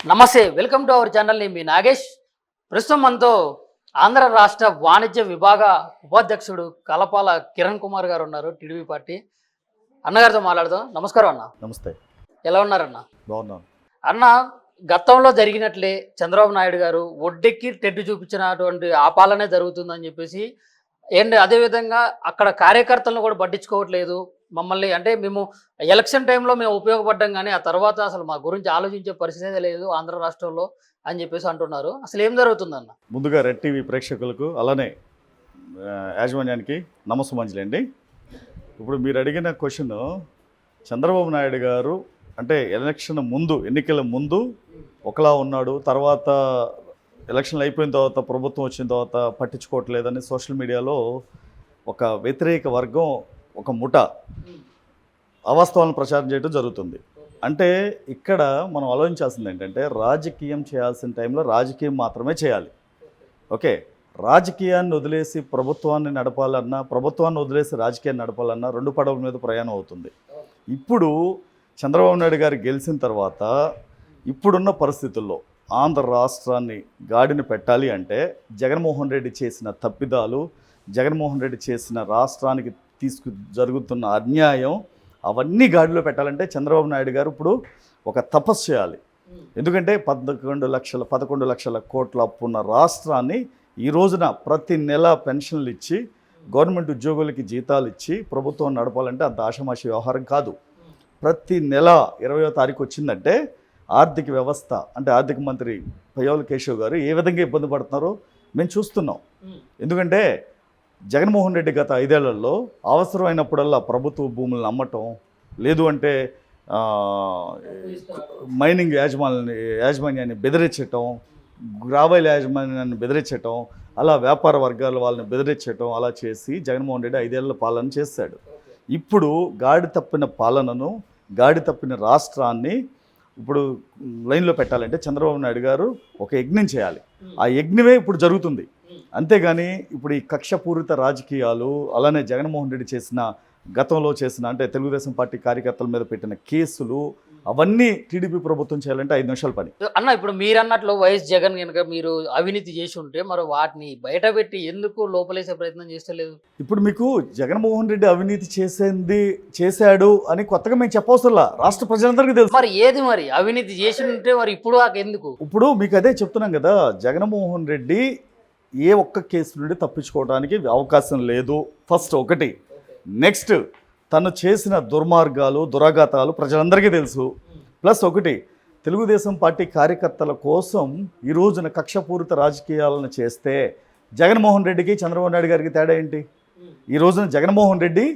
నమస్తే, welcome to our channel. నేను మీ నాగేష్. ప్రస్తుతం మనతో ఆంధ్ర రాష్ట్ర వాణిజ్య విభాగ ఉపాధ్యక్షుడు కలపాల కిరణ్ కుమార్ గారు ఉన్నారు, టీడీపీ పార్టీ. అన్నగారితో మాట్లాడదాం. నమస్కారం అన్న. నమస్తే. ఎలా ఉన్నారన్న? బాగున్నాను అన్న, గతంలో జరిగినట్లే చంద్రబాబు నాయుడు గారు ఒడ్డెక్కి టెడ్డు చూపించినటువంటి ఆ పాలనే జరుగుతుందని చెప్పేసి అదేవిధంగా అక్కడ కార్యకర్తలను కూడా పట్టించుకోవట్లేదు. మమ్మల్ని అంటే మేము ఎలక్షన్ టైంలో మేము ఉపయోగపడ్డాం, కానీ ఆ తర్వాత అసలు మా గురించి ఆలోచించే పరిస్థితి లేదు ఆంధ్ర రాష్ట్రంలో అని చెప్పేసి అంటున్నారు. అసలు ఏం జరుగుతుందన్న? ముందుగా రెడ్ టీవీ ప్రేక్షకులకు అలానే యాజమాన్యానికి నమస్సుమంజలండి. ఇప్పుడు మీరు అడిగిన క్వశ్చన్, చంద్రబాబు నాయుడు గారు అంటే ఎలక్షన్ ముందు, ఎన్నికల ముందు ఒకలా ఉన్నాడు, తర్వాత ఎలక్షన్లు అయిపోయిన తర్వాత ప్రభుత్వం వచ్చిన తర్వాత పట్టించుకోవట్లేదని సోషల్ మీడియాలో ఒక వ్యతిరేక వర్గం, ఒక ముఠ అవాస్తవాలను ప్రచారం చేయడం జరుగుతుంది. అంటే ఇక్కడ మనం ఆలోచించాల్సింది ఏంటంటే, రాజకీయం చేయాల్సిన టైంలో రాజకీయం మాత్రమే చేయాలి. ఓకే, రాజకీయాన్ని వదిలేసి ప్రభుత్వాన్ని నడపాలన్నా, ప్రభుత్వాన్ని వదిలేసి రాజకీయాన్ని నడపాలన్నా రెండు పడవల మీద ప్రయాణం అవుతుంది. ఇప్పుడు చంద్రబాబు నాయుడు గారు గెలిచిన తర్వాత ఇప్పుడున్న పరిస్థితుల్లో ఆంధ్ర రాష్ట్రాన్ని గాడిని పెట్టాలి అంటే జగన్మోహన్ రెడ్డి చేసిన తప్పిదాలు, జగన్మోహన్ రెడ్డి చేసిన రాష్ట్రానికి జరుగుతున్న అన్యాయం, అవన్నీ గాడిలో పెట్టాలంటే చంద్రబాబు నాయుడు గారు ఇప్పుడు ఒక తపస్సు చేయాలి. ఎందుకంటే 11 లక్షల కోట్ల అప్పున్న రాష్ట్రాన్ని ఈ రోజున ప్రతి నెల పెన్షన్లు ఇచ్చి, గవర్నమెంట్ ఉద్యోగులకి జీతాలు ఇచ్చి ప్రభుత్వం నడపాలంటే అంత ఆషామాషి వ్యవహారం కాదు. ప్రతి నెల 20వ తారీఖు వచ్చిందంటే ఆర్థిక వ్యవస్థ అంటే ఆర్థిక మంత్రి పయ్యావుల కేశవ్ గారు ఏ విధంగా ఇబ్బంది పడుతున్నారో మేము చూస్తున్నాం. ఎందుకంటే జగన్మోహన్ రెడ్డి గత 5 ఏళ్లలో అవసరమైనప్పుడల్లా ప్రభుత్వ భూములను అమ్మటం, లేదు అంటే మైనింగ్ యాజమాన్యాన్ని బెదిరించటం, గ్రావైల్ యాజమాన్యాన్ని బెదిరించటం, అలా వ్యాపార వర్గాల వాళ్ళని బెదిరించటం, అలా చేసి జగన్మోహన్ రెడ్డి 5 ఏళ్ల పాలన చేశాడు. ఇప్పుడు గాడి తప్పిన పాలనను, గాడి తప్పిన రాష్ట్రాన్ని ఇప్పుడు లైన్లో పెట్టాలంటే చంద్రబాబు నాయుడు గారు ఒక యజ్ఞం చేయాలి. ఆ యజ్ఞమే ఇప్పుడు జరుగుతుంది. అంతేగాని ఇప్పుడు ఈ కక్షపూరిత రాజకీయాలు, అలానే జగన్మోహన్ రెడ్డి చేసిన, గతంలో చేసిన అంటే తెలుగుదేశం పార్టీ కార్యకర్తల మీద పెట్టిన కేసులు, అవన్నీ టీడీపీ ప్రభుత్వం చేయాలంటే 5 నిమిషాల పని. అన్న, ఇప్పుడు మీరు అన్నట్లు వైఎస్ జగన్ కనుక మీరు అవినీతి చేసి ఉంటే మరి వాటిని బయట పెట్టి ఎందుకు లోపలేసే ప్రయత్నం చేస్తలేదు? ఇప్పుడు మీకు జగన్మోహన్ రెడ్డి అవినీతి చేశాడు అని కొత్తగా మేము చెప్పవసరంలా, రాష్ట్ర ప్రజలందరికీ తెలుసు. మరి అవినీతి చేసి ఉంటే మరి ఇప్పుడు ఎందుకు? ఇప్పుడు మీకు అదే చెప్తున్నాం కదా, జగన్మోహన్ రెడ్డి ఏ ఒక్క కేసు నుండి తప్పించుకోవడానికి అవకాశం లేదు. ఫస్ట్ ఒకటి. నెక్స్ట్, తను చేసిన దుర్మార్గాలు, దురాఘాతాలు ప్రజలందరికీ తెలుసు. ప్లస్ ఒకటి, తెలుగుదేశం పార్టీ కార్యకర్తల కోసం ఈ రోజున కక్షపూరిత రాజకీయాలను చేస్తే జగన్మోహన్ రెడ్డికి చంద్రబాబు నాయుడు గారికి తేడా ఏంటి? ఈ రోజున జగన్మోహన్ రెడ్డి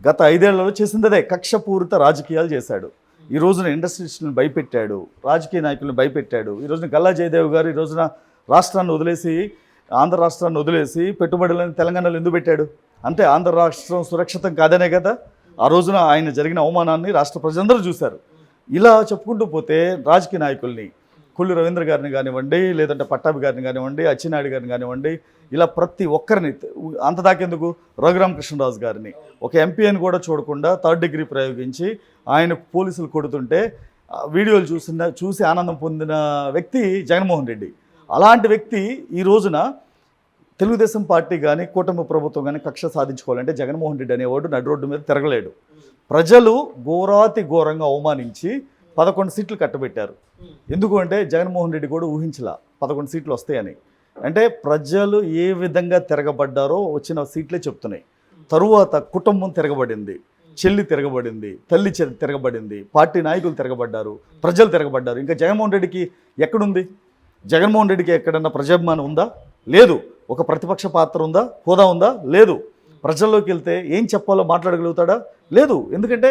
గత 5 ఏళ్లలో చేసింది అదే, కక్షపూరిత రాజకీయాలు చేశాడు. ఈ రోజున ఇండస్ట్రీస్ని భయపెట్టాడు, రాజకీయ నాయకులను భయపెట్టాడు. ఈ రోజున గల్లా జయదేవ్ గారు ఈ రోజున రాష్ట్రాన్ని వదిలేసి, ఆంధ్ర రాష్ట్రాన్ని వదిలేసి పెట్టుబడులను తెలంగాణలో ఎందుకు పెట్టాడు అంటే ఆంధ్ర రాష్ట్రం సురక్షితం కాదనే కదా. ఆ రోజున ఆయన జరిగిన అవమానాన్ని రాష్ట్ర ప్రజలందరూ చూశారు. ఇలా చెప్పుకుంటూ పోతే రాజకీయ నాయకుల్ని, కొల్లు రవీంద్ర గారిని కానివ్వండి, లేదంటే పట్టాభి గారిని కానివ్వండి, అచ్చెన్నాయుడు గారిని కానివ్వండి, ఇలా ప్రతి ఒక్కరిని, అంతదాకెందుకు రఘురామకృష్ణరాజు గారిని, ఒక ఎంపీ అని కూడా చూడకుండా 3rd డిగ్రీ ప్రయోగించి ఆయన పోలీసులు కొడుతుంటే వీడియోలు చూసి ఆనందం పొందిన వ్యక్తి జగన్మోహన్ రెడ్డి. అలాంటి వ్యక్తి ఈ రోజున తెలుగుదేశం పార్టీ కానీ కూటమి ప్రభుత్వం కానీ కక్ష సాధించుకోవాలంటే జగన్మోహన్ రెడ్డి అనేవాడు నడి రోడ్డు మీద తిరగలేడు. ప్రజలు ఘోరంగా అవమానించి 11 సీట్లు కట్టబెట్టారు. ఎందుకు అంటే జగన్మోహన్ రెడ్డి కూడా ఊహించలా 11 సీట్లు వస్తాయని. అంటే ప్రజలు ఏ విధంగా తిరగబడ్డారో వచ్చిన సీట్లే చెప్తున్నాయి. తరువాత కుటుంబం తిరగబడింది, చెల్లి తిరగబడింది, తల్లి తిరగబడింది, పార్టీ నాయకులు తిరగబడ్డారు, ప్రజలు తిరగబడ్డారు. ఇంకా జగన్మోహన్ రెడ్డికి ఎక్కడుంది? జగన్మోహన్ రెడ్డికి ఎక్కడన్నా ప్రజాభిమానం ఉందా? లేదు. ఒక ప్రతిపక్ష పాత్ర ఉందా? హోదా ఉందా? లేదు. ప్రజల్లోకి వెళ్తే ఏం చెప్పాలో మాట్లాడగలుగుతాడా? లేదు. ఎందుకంటే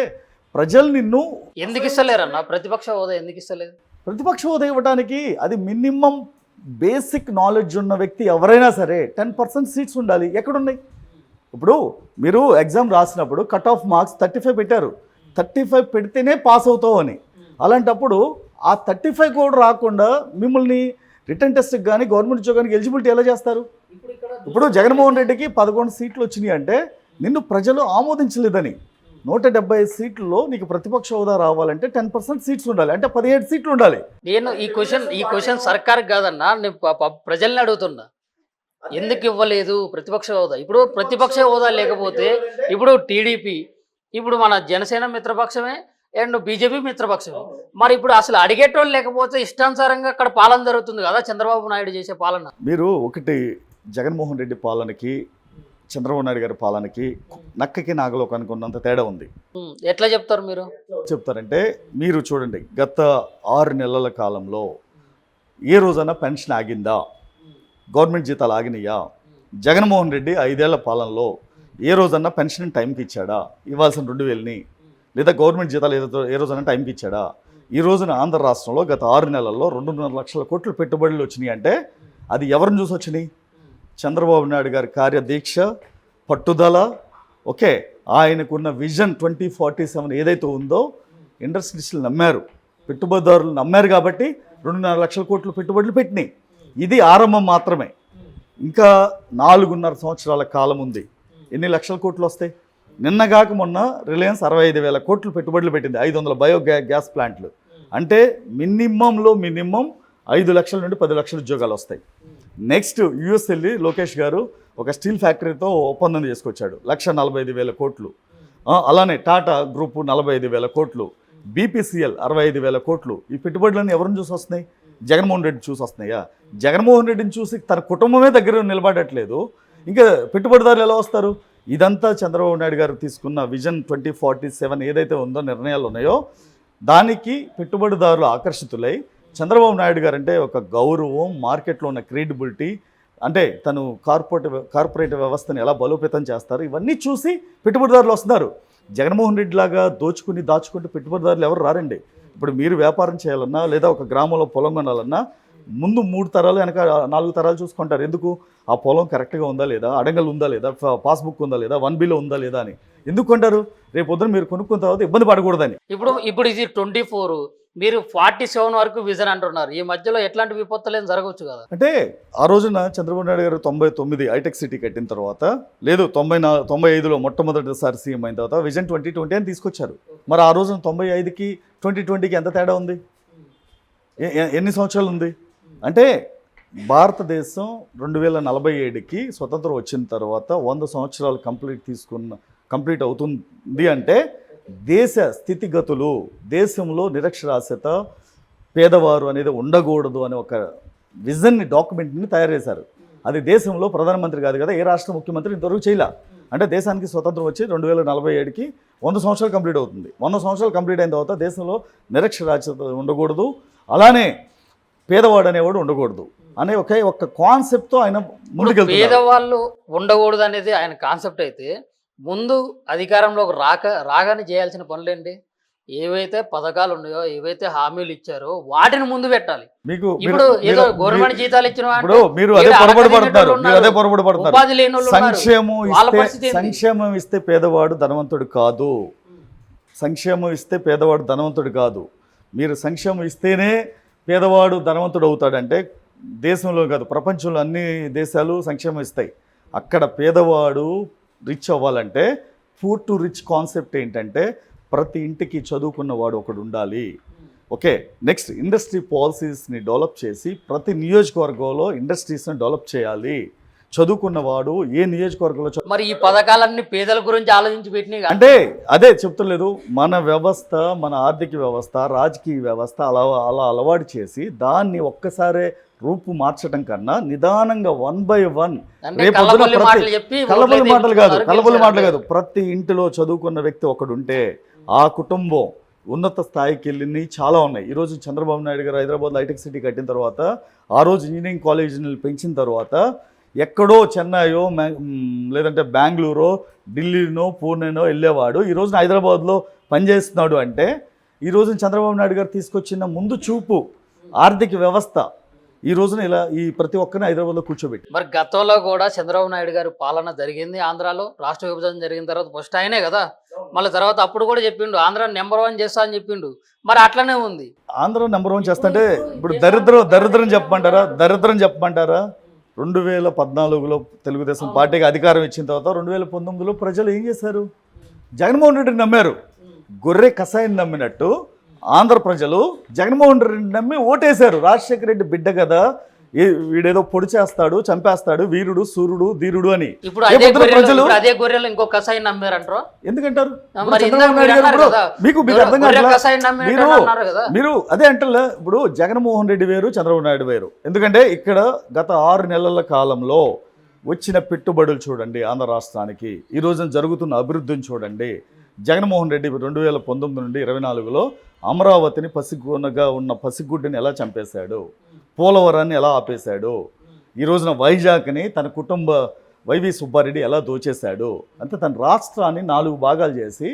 ప్రజలు నిన్ను ఎందుకు ఇస్తలేరన్న? ప్రతిపక్ష హోదా ఎందుకు ఇస్తలేదు? ప్రతిపక్ష హోదా ఇవ్వడానికి అది మినిమం బేసిక్ నాలెడ్జ్ ఉన్న వ్యక్తి ఎవరైనా సరే 10% సీట్స్ ఉండాలి. ఎక్కడున్నాయి? ఇప్పుడు మీరు ఎగ్జామ్ రాసినప్పుడు కట్ ఆఫ్ మార్క్స్ 35 పెట్టారు. 35 పెడితేనే పాస్ అవుతావు అని. అలాంటప్పుడు ఆ 35 కూడా రాకుండా మిమ్మల్ని రిటర్న్ టెస్ట్కి కానీ గవర్నమెంట్ ఉద్యోగానికి ఎలిజిబిలిటీ ఎలా చేస్తారు? ఇప్పుడు జగన్మోహన్ రెడ్డికి 11 సీట్లు వచ్చినాయి అంటే నిన్ను ప్రజలు ఆమోదించలేదని. 175 సీట్లలో నీకు ప్రతిపక్ష హోదా రావాలంటే 10% సీట్స్ ఉండాలి, అంటే 17 సీట్లు ఉండాలి. నేను ఈ క్వశ్చన్ సర్కార్ కాదన్నా, నేను ప్రజల్ని అడుగుతున్నా, ఎందుకు ఇవ్వలేదు ప్రతిపక్ష హోదా? ఇప్పుడు ప్రతిపక్ష హోదా లేకపోతే ఇప్పుడు టీడీపీ, ఇప్పుడు మన జనసేన మిత్రపక్షమే అండ్ బీజేపీ మిత్రపక్షమే, మరి ఇప్పుడు అసలు అడిగేటోళ్ళు లేకపోతే ఇష్టానుసారంగా అక్కడ పాలన జరుగుతుంది కదా చంద్రబాబు నాయుడు చేసే పాలన. మీరు ఒకటి జగన్మోహన్ రెడ్డి పాలనకి చంద్రబాబు నాయుడు గారి పాలనకి నక్కకి నాగలోకానికి ఉన్నంత తేడా ఉంది. ఎట్లా చెప్తారు మీరు? చెప్తారంటే మీరు చూడండి, గత 6 నెలల కాలంలో ఏ రోజైనా పెన్షన్ ఆగిందా? గవర్నమెంట్ జీతాలు ఆగినాయా? జగన్మోహన్ రెడ్డి 5 ఏళ్ల పాలనలో ఏ రోజన్నా పెన్షన్ టైంకి ఇచ్చాడా? ఇవ్వాల్సిన 2,000ని లేదా గవర్నమెంట్ జీతాలు ఏ రోజైనా టైంకి ఇచ్చాడా? ఈ రోజున ఆంధ్ర రాష్ట్రంలో గత 6 నెలల్లో 2.5 లక్షల కోట్లు పెట్టుబడులు వచ్చినాయి అంటే అది ఎవరిని చూసి వచ్చినాయి? చంద్రబాబు నాయుడు గారి కార్యదీక్ష, పట్టుదల, ఓకే, ఆయనకున్న విజన్ 2047 ఏదైతే ఉందో ఇండస్ట్రీస్లు నమ్మారు, పెట్టుబడిదారులు నమ్మారు కాబట్టి 2.5 లక్షల కోట్లు పెట్టుబడులు పెట్టినాయి. ఇది ఆరంభం మాత్రమే. ఇంకా 4.5 సంవత్సరాల కాలం ఉంది. ఎన్ని లక్షల కోట్లు వస్తాయి? నిన్నగాక మొన్న రిలయన్స్ 65,000 కోట్లు పెట్టుబడులు పెట్టింది, 500 గ్యాస్ ప్లాంట్లు. అంటే మినిమంలో మినిమం 5 లక్షల నుండి 10 లక్షల ఉద్యోగాలు వస్తాయి. నెక్స్ట్ యుఎస్ వెళ్ళి లోకేష్ గారు ఒక స్టీల్ ఫ్యాక్టరీతో ఒప్పందం చేసుకొచ్చాడు, 1,45,000 కోట్లు. అలానే టాటా గ్రూపు 45,000 కోట్లు, బీపీసీఎల్ 65,000 కోట్లు. ఈ పెట్టుబడులన్నీ ఎవరిని చూసి వస్తున్నాయి? జగన్మోహన్ రెడ్డి చూసి వస్తున్నాయా? జగన్మోహన్ రెడ్డిని చూసి తన కుటుంబమే దగ్గర నిలబడట్లేదు, ఇంకా పెట్టుబడిదారులు ఎలా వస్తారు? ఇదంతా చంద్రబాబు నాయుడు గారు తీసుకున్న విజన్ 2047 ఏదైతే ఉందో, నిర్ణయాలు ఉన్నాయో, దానికి పెట్టుబడిదారులు ఆకర్షితులై చంద్రబాబు నాయుడు గారు అంటే ఒక గౌరవం, మార్కెట్లో ఉన్న క్రెడిబిలిటీ, అంటే తను కార్పొరేట్ వ్యవస్థను ఎలా బలోపేతం చేస్తారు, ఇవన్నీ చూసి పెట్టుబడిదారులు వస్తున్నారు. జగన్మోహన్ రెడ్డి లాగా దాచుకుంటూ పెట్టుబడిదారులు ఎవరు రారండి. ఇప్పుడు మీరు వ్యాపారం చేయాలన్నా లేదా ఒక గ్రామంలో పొలం కొనాలన్నా ముందు 3 తరాలు వెనక 4 తరాలు చూసుకుంటారు. ఎందుకు? ఆ పొలం కరెక్ట్గా ఉందా లేదా, అడంగల్ ఉందా లేదా, పాస్బుక్ ఉందా లేదా, 1Bలో ఉందా లేదా అని. ఎందుకు కొంటారు? రేపు పొద్దున మీరు కొనుక్కున్న తర్వాత ఇబ్బంది పడకూడదని. ఇప్పుడు ఇది 24, మీరు 47 వరకు విజన్ అంటున్నారు. ఈ మధ్యలో ఎట్లాంటి విపత్తులు ఏం జరగవచ్చు కదా? అంటే ఆ రోజున చంద్రబాబు నాయుడు గారు 99 హైటెక్ సిటీ కట్టిన తర్వాత, లేదు 95లో మొట్టమొదటిసారి సీఎం అయిన తర్వాత విజన్ 2020 అని తీసుకొచ్చారు. మరి ఆ రోజున 95కి 2020కి ఎంత తేడా ఉంది? ఎన్ని సంవత్సరాలు ఉంది? అంటే భారతదేశం 2047కి స్వతంత్రం వచ్చిన తర్వాత 100 సంవత్సరాలు కంప్లీట్ అవుతుంది అంటే దేశ స్థితిగతులు, దేశంలో నిరక్షరాస్యత, పేదవారు అనేది ఉండకూడదు అనే ఒక విజన్ని, డాక్యుమెంట్ని తయారు చేశారు. అది దేశంలో ప్రధానమంత్రి కాదు కదా, ఏ రాష్ట్ర ముఖ్యమంత్రి ఇంతవరకు చేయలే. అంటే దేశానికి స్వతంత్రం వచ్చి 2047కి 100 సంవత్సరాలు కంప్లీట్ అవుతుంది. 100 సంవత్సరాలు కంప్లీట్ అయిన తర్వాత దేశంలో నిరక్షరాస్యత ఉండకూడదు, అలానే పేదవాడు అనేవాడు ఉండకూడదు అనే ఒక్క కాన్సెప్ట్తో ఆయన ముందుకెళ్తారు. పేదవాళ్ళు ఉండకూడదు అనేది ఆయన కాన్సెప్ట్ అయితే, ముందు అధికారంలోకి రాగానే చేయాల్సిన పనులేండి? ఏవైతే పథకాలు ఉన్నాయో, ఏవైతే హామీలు ఇచ్చారో వాటిని ముందు పెట్టాలి. మీకు ఇప్పుడు ఏదో గవర్నమెంట్ జీతాలు ఇచ్చిన మీరు అదే పొరపాటు పడుతున్నారు. సంక్షేమం ఇస్తే పేదవాడు ధనవంతుడు కాదు. సంక్షేమం ఇస్తే పేదవాడు ధనవంతుడు కాదు. మీరు సంక్షేమం ఇస్తేనే పేదవాడు ధనవంతుడు అవుతాడంటే దేశంలో కాదు, ప్రపంచంలో అన్ని దేశాలు సంక్షేమం ఇస్తాయి. అక్కడ పేదవాడు రిచ్ అవ్వాలంటే పూర్ టు రిచ్ కాన్సెప్ట్ ఏంటంటే ప్రతి ఇంటికి చదువుకున్నవాడు ఒకడు ఉండాలి. ఓకే, నెక్స్ట్ ఇండస్ట్రీ పాలసీస్ని డెవలప్ చేసి ప్రతి నియోజకవర్గంలో ఇండస్ట్రీస్ని డెవలప్ చేయాలి. చదువుకున్నవాడు ఏ నియోజకవర్గంలో మరి ఈ పథకాలన్నీ పేదల గురించి ఆలోచించి పెట్టినాయి అంటే అదే చెప్తలేదు. మన వ్యవస్థ, మన ఆర్థిక వ్యవస్థ, రాజకీయ వ్యవస్థ అలా అలవాటు చేసి దాన్ని ఒక్కసారే రూపు మార్చడం కన్నా నిదానంగా 1 by 1 కలబొల్లి మాటలు కాదు, ప్రతి ఇంటిలో చదువుకున్న వ్యక్తి ఒకడుంటే ఆ కుటుంబం ఉన్నత స్థాయికి వెళ్ళింది చాలా ఉన్నాయి. ఈరోజు చంద్రబాబు నాయుడు గారు హైదరాబాద్లో హైటెక్ సిటీ కట్టిన తర్వాత, ఆ రోజు ఇంజనీరింగ్ కాలేజీని పెంచిన తర్వాత ఎక్కడో చెన్నైయో లేదంటే బెంగళూరో, ఢిల్లీనో, పూణేనో వెళ్ళేవాడు ఈ రోజున హైదరాబాద్లో పనిచేస్తున్నాడు అంటే ఈ రోజున చంద్రబాబు నాయుడు గారు తీసుకొచ్చిన ముందు చూపు ఆర్థిక వ్యవస్థ ఈ రోజున ఇలా ఈ ప్రతి ఒక్కరిని హైదరాబాద్లో కూర్చోబెట్టి. మరి గతంలో కూడా చంద్రబాబు నాయుడు గారు పాలన జరిగింది ఆంధ్రాలో. రాష్ట్ర విభజన జరిగిన తర్వాత ఫస్ట్ ఆయనే కదా, మళ్ళీ తర్వాత అప్పుడు కూడా చెప్పిండు ఆంధ్ర నెంబర్ 1 చేస్తా అని చెప్పిండు. మరి అట్లనే ఉంది. ఆంధ్ర నెంబర్ 1 చేస్తుంటే ఇప్పుడు దరిద్రం చెప్పమంటారా? 2014లో తెలుగుదేశం పార్టీకి అధికారం ఇచ్చిన తర్వాత 2019లో ప్రజలు ఏం చేశారు? జగన్మోహన్ రెడ్డిని నమ్మారు. గొర్రె కషాయం నమ్మినట్టు ఆంధ్ర ప్రజలు జగన్మోహన్ రెడ్డిని నమ్మి ఓటేశారు. రాజశేఖర రెడ్డి బిడ్డ కదా, వీడేదో పొడి చేస్తాడు, చంపేస్తాడు, వీరుడు సూర్యుడు ధీరుడు అని. ఇప్పుడు అదే గొర్రెలు అదే గొర్రెలు ఇంకో కషాయం నమ్మారంటారు. ఎందుకంటారు? మరి చంద్రబాబు నాయుడు గారు ఇప్పుడు మీకు అర్థం కాదు. మీరు అదే అంటారా? ఇప్పుడు జగన్మోహన్ రెడ్డి వేరు, చంద్రబాబు నాయుడు వేరు. ఎందుకంటే ఇక్కడ గత 6 నెలల కాలంలో వచ్చిన పెట్టుబడులు చూడండి, ఆంధ్ర రాష్ట్రానికి ఈ రోజున జరుగుతున్న అభివృద్ధిని చూడండి. జగన్మోహన్ రెడ్డి 2019 నుండి 24లో అమరావతిని పసిగున్నగా ఉన్న పసిగుడ్డిని ఎలా చంపేశాడు, పోలవరాన్ని ఎలా ఆపేశాడు, ఈ రోజున వైజాగ్ని తన కుటుంబ వైవి సుబ్బారెడ్డి ఎలా దోచేశాడు, అంటే తన రాష్ట్రాన్ని 4 భాగాలు చేసి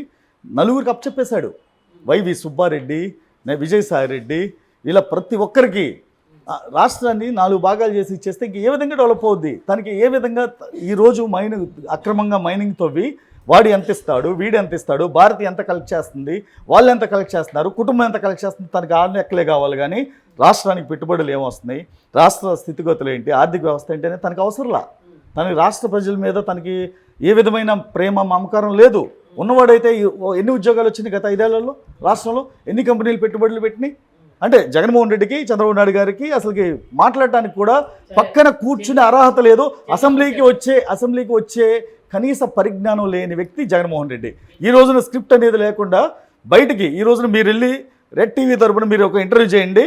నలుగురికి అప్పచెప్పేశాడు. వైవి సుబ్బారెడ్డి, విజయసాయిరెడ్డి, ఇలా ప్రతి ఒక్కరికి రాష్ట్రాన్ని 4 భాగాలు చేసి ఇచ్చేస్తే ఇంక ఏ విధంగా డెవలప్ అవుద్ది? తనకి ఏ విధంగా ఈరోజు అక్రమంగా మైనింగ్ తవ్వి వాడు ఎంత ఇస్తాడు, వీడు ఎంత ఇస్తాడు, భారతి ఎంత కలెక్ట్ చేస్తుంది, వాళ్ళు ఎంత కలెక్ట్ చేస్తున్నారు, కుటుంబం ఎంత కలెక్ట్ చేస్తుంది, తనకి ఆ లెక్కలే కావాలి. కానీ రాష్ట్రానికి పెట్టుబడులు ఏమొస్తున్నాయి, రాష్ట్ర స్థితిగతులు ఏంటి, ఆర్థిక వ్యవస్థ ఏంటి అనేది తనకు అవసరంలా. తనకి రాష్ట్ర ప్రజల మీద తనకి ఏ విధమైన ప్రేమ మమకారం లేదు. ఉన్నవాడైతే ఎన్ని ఉద్యోగాలు వచ్చినాయి గత 5 ఏళ్లలో రాష్ట్రంలో, ఎన్ని కంపెనీలు పెట్టుబడులు పెట్టినాయి? అంటే జగన్మోహన్ రెడ్డికి, చంద్రబాబు నాయుడు గారికి అసలుకి మాట్లాడటానికి కూడా పక్కన కూర్చునే అర్హత లేదు. అసెంబ్లీకి వచ్చే కనీస పరిజ్ఞానం లేని వ్యక్తి జగన్మోహన్ రెడ్డి. ఈ రోజున స్క్రిప్ట్ అనేది లేకుండా బయటికి, ఈ రోజున మీరు వెళ్ళి రెడ్ టీవీ తరపున మీరు ఒక ఇంటర్వ్యూ చేయండి,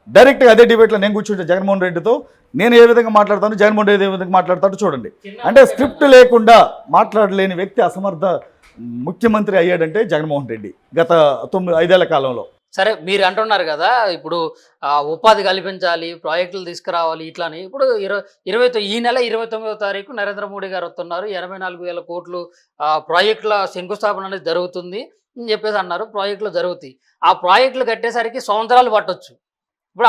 డైరెక్ట్గా అదే డిబేట్లో నేను కూర్చుంటే జగన్మోహన్ రెడ్డితో నేను ఏ విధంగా మాట్లాడతాను, జగన్మోహన్ రెడ్డి ఏ విధంగా మాట్లాడతాడో చూడండి. అంటే స్క్రిప్ట్ లేకుండా మాట్లాడలేని వ్యక్తి అసమర్థ ముఖ్యమంత్రి అయ్యాడంటే జగన్మోహన్ రెడ్డి గత 5 ఏళ్ల కాలంలో. సరే, మీరు అంటున్నారు కదా ఇప్పుడు ఉపాధి కల్పించాలి, ప్రాజెక్టులు తీసుకురావాలి ఇట్లాని. ఇప్పుడు ఈ నెల 29వ తారీఖు నరేంద్ర మోడీ గారు వస్తున్నారు. 84,000 కోట్లు ప్రాజెక్టుల శంకుస్థాపన అనేది జరుగుతుంది అని చెప్పేసి అన్నారు. ప్రాజెక్టులు జరుగుతాయి. ఆ ప్రాజెక్టులు కట్టేసరికి సంవత్సరాలు పట్టొచ్చు.